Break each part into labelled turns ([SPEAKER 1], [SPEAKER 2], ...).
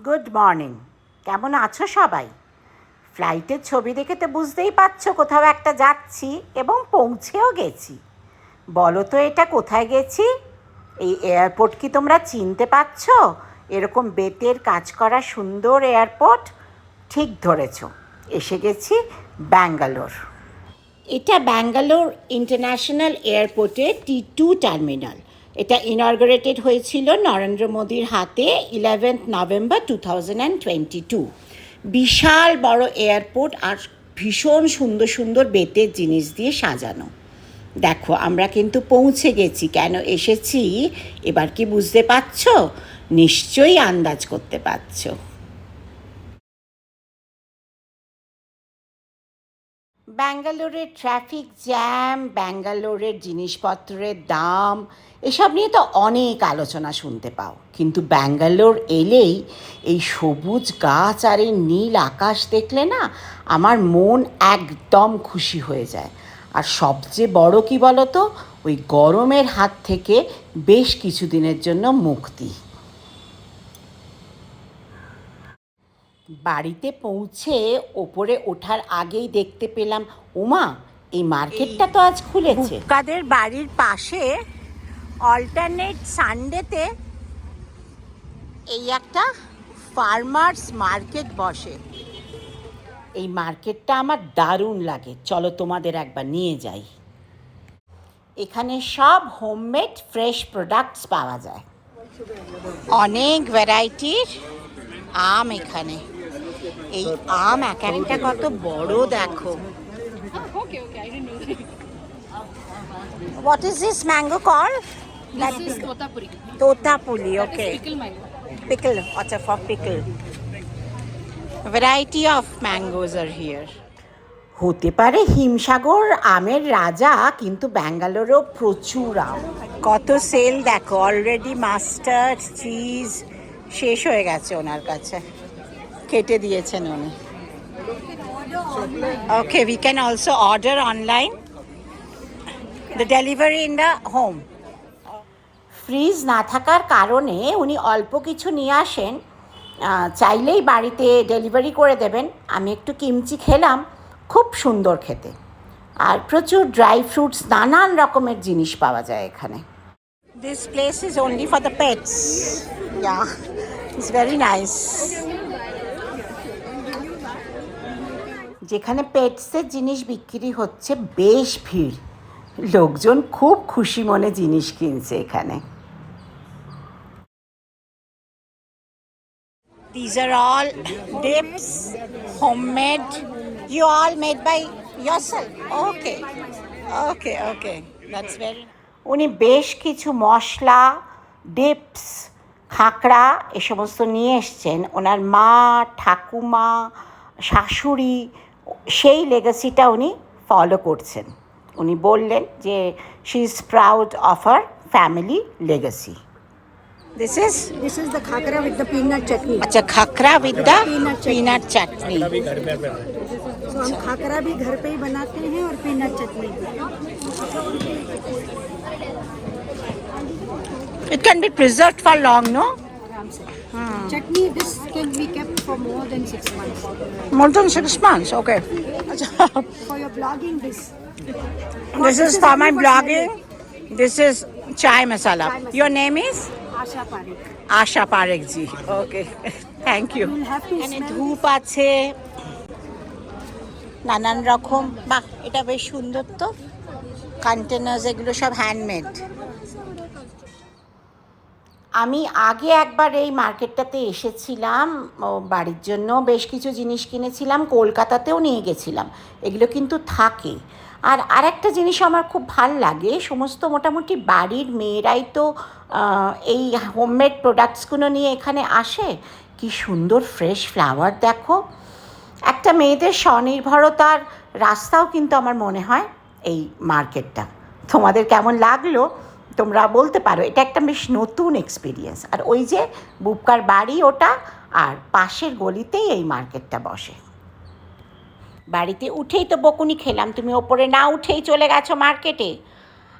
[SPEAKER 1] Good morning. কেমন আছো সবাই? ফ্লাইটের ছবি দেখে তো বুঝতেই পারছো কোথাও একটা যাচ্ছি এবং পৌঁছেও গেছি। বলো তো এটা কোথায় গেছি? এই এয়ারপোর্ট কি তোমরা চিনতে পারছো? এরকম বেতের কাজ করা সুন্দর এয়ারপোর্ট। ঠিক ধরেছ, এসে গেছি ব্যাঙ্গালোর। এটা ব্যাঙ্গালোর ইন্টারন্যাশনাল এয়ারপোর্টের T2 টার্মিনাল। এটা ইনঅর্গারেটেড হয়েছিল নরেন্দ্র মোদির হাতে 11 নভেম্বর 2022। বিশাল বড় এয়ারপোর্ট আর ভীষণ সুন্দর সুন্দর বেতের জিনিস দিয়ে সাজানো। দেখো আমরা কিন্তু পৌঁছে গেছি। কেন এসেছি এবার কি বুঝতে পারছো? নিশ্চয়ই আন্দাজ করতে পারছো। ব্যাঙ্গালোরের ট্রাফিক জ্যাম, ব্যাঙ্গালোরের জিনিসপত্রের দাম, এসব নিয়ে তো অনেক আলোচনা শুনতে পাও, কিন্তু ব্যাঙ্গালোর এলেই এই সবুজ গাছ আর এই নীল আকাশ দেখলে না আমার মন একদম খুশি হয়ে যায়। আর সবচেয়ে বড় কি বলো তো, ওই গরমের হাত থেকে বেশ কিছুদিনের জন্য মুক্তি। বাড়িতে পৌঁছে ওপরে ওঠার আগেই দেখতে পেলাম, ওমা এই মার্কেটটা তো আজ খুলেছে। কাদের বাড়ির পাশে অল্টারনেট সানডেতে এই একটা ফার্মার্স মার্কেট বসে। এই মার্কেটটা আমার দারুণ লাগে, চলো তোমাদের একবার নিয়ে যাই। এখানে সব হোমমেড ফ্রেশ প্রোডাক্টস পাওয়া যায়। অনেক ভ্যারাইটির আম এখানে। এই আম এক একটা কত বড় দেখো। What is this mango called?
[SPEAKER 2] This is Totapuri.
[SPEAKER 1] Totapuri,
[SPEAKER 2] That
[SPEAKER 1] okay.
[SPEAKER 2] is pickle mango.
[SPEAKER 1] Pickle, acha for pickle. Variety of mangoes are here. হতে পারে হিমসাগর আমের রাজা, কিন্তু ব্যাঙ্গালোরেও প্রচুর আম। কত সেল দেখো, অলরেডি মাস্টার্ড চিজ শেষ হয়ে গেছে ওনার কাছে, কেটে দিয়েছেন উনি। Okay, we can also order online, the delivery in the home. Fridge না থাকার কারণে উনি অল্প কিছু নিয়ে আসেন, চাইলেই বাড়িতে ডেলিভারি করে দেবেন। আমি একটু কিমচি খেলাম, খুব সুন্দর খেতে, আর প্রচুর ড্রাই ফ্রুটস, নানান রকমের জিনিস পাওয়া যায় এখানে। This place is only for the pets. Yeah, it's very nice. যেখানে পেটসের জিনিস বিক্রি হচ্ছে বেশ ভিড়, লোকজন খুব খুশি মনে জিনিস কিনছে এখানে। These are all dips, homemade. You all made by yourself? Okay, okay, okay. That's very. উনি বেশ কিছু মশলা, ডিপস, খাকড়া এ সমস্ত নিয়ে এসছেন। ওনার মা, ঠাকুমা, শাশুড়ি সেই লেগাসিটা উনি ফলো করছেন। উনি বললেন যে she is proud of her family legacy. This
[SPEAKER 3] is the khakra with the peanut chutney.
[SPEAKER 1] अच्छा, खखरा विद द पीनट चटनी।
[SPEAKER 3] तो हम खाकरा भी घर पे ही बनाते हैं और पीनट चटनी भी।
[SPEAKER 1] It can be preserved for long, no?
[SPEAKER 3] Chutney, this can be kept for more than 6 months.
[SPEAKER 1] More than 6 months, okay.
[SPEAKER 3] For your blogging, this
[SPEAKER 1] This is for my
[SPEAKER 3] only for
[SPEAKER 1] blogging. This is chai masala.
[SPEAKER 3] Chai masala.
[SPEAKER 1] Your name is?
[SPEAKER 3] Asha Parekh.
[SPEAKER 1] Asha Parekh ji. Okay. Thank you.
[SPEAKER 3] You'll have to
[SPEAKER 1] এখানে
[SPEAKER 3] smell
[SPEAKER 1] ধূপ আছে নানান রকম। বাহ, এটা বেশ সুন্দর তো। কন্টেনার্স এগুলো সব হ্যান্ডমেড। আমি আগে একবার এই মার্কেটটাতে এসেছিলাম, বাড়ির জন্য বেশ কিছু জিনিস কিনেছিলাম, কলকাতাতেও নিয়ে গেছিলাম। এগুলো কিন্তু থাকে। আর আরেকটা জিনিস আমার খুব ভাল লাগে, সমস্ত মোটামুটি বাড়ির মেয়েরাই তো এই হোমমেড প্রোডাক্টসগুলো নিয়ে এখানে আসে। কি সুন্দর ফ্রেশ ফ্লাওয়ার দেখো। একটা মেয়েদের স্বনির্ভরতার রাস্তাও কিন্তু আমার মনে হয় এই মার্কেটটা। তোমাদের কেমন লাগলো তোমরা বলতে পারো। এটা একটা বেশ নতুন এক্সপিরিয়েন্স। আর ওই যে বুবকার বাড়ি ওটা, আর পাশের গলিতেই এই মার্কেটটা বসে। বাড়িতে উঠেই তো বকুনি খেলাম, তুমি ওপরে না উঠেই চলে গেছো মার্কেটে।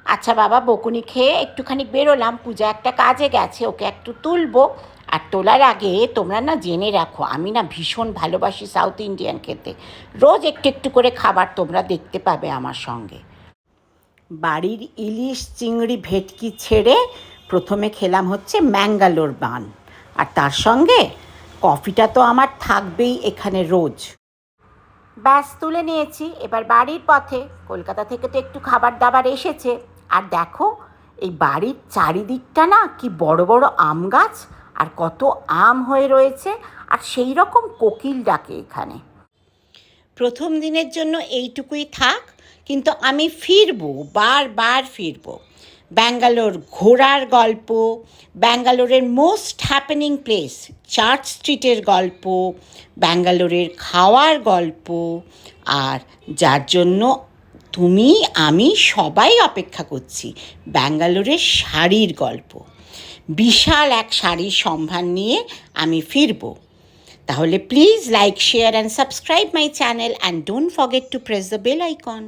[SPEAKER 1] আচ্ছা বাবা, বকুনি খেয়ে একটুখানি বেরোলাম, পূজা একটা কাজে গেছে, ওকে একটু তুলবো, আর তোলার আগে তোমরা না জেনে রাখো, আমি না ভীষণ ভালোবাসি সাউথ ইন্ডিয়ান খেতে। রোজ একটু একটু করে খাবার তোমরা দেখতে পাবে আমার সঙ্গে। বাড়ির ইলিশ চিংড়ি ভেটকি ছেড়ে প্রথমে খেলাম হচ্ছে ম্যাঙ্গালোর বান, আর তার সঙ্গে কফিটা তো আমার থাকবেই এখানে রোজ। ব্যাস তুলে নিয়েছি, এবার বাড়ির পথে। কলকাতা থেকে তো একটু খাবার দাবার এসেছে। আর দেখো এই বাড়ির চারিদিকটা না কি বড় বড় আম গাছ, আর কত আম হয়ে রয়েছে, আর সেই রকম কোকিল ডাকে এখানে। প্রথম দিনের জন্য এইটুকুই থাক, কিন্তু আমি ফিরবো, বারবার ফিরবো। ব্যাঙ্গালোর ঘোরার গল্প, ব্যাঙ্গালোরের মোস্ট হ্যাপেনিং প্লেস চার্চ স্ট্রিটের গল্প, ব্যাঙ্গালোরের খাওয়ার গল্প, আর যার জন্য তুমি আমি সবাই অপেক্ষা করছি, ব্যাঙ্গালোরের শাড়ির গল্প। বিশাল এক শাড়ির সম্ভার নিয়ে আমি ফিরবো। তাহলে please like, share and subscribe my channel, and don't forget to press the bell icon.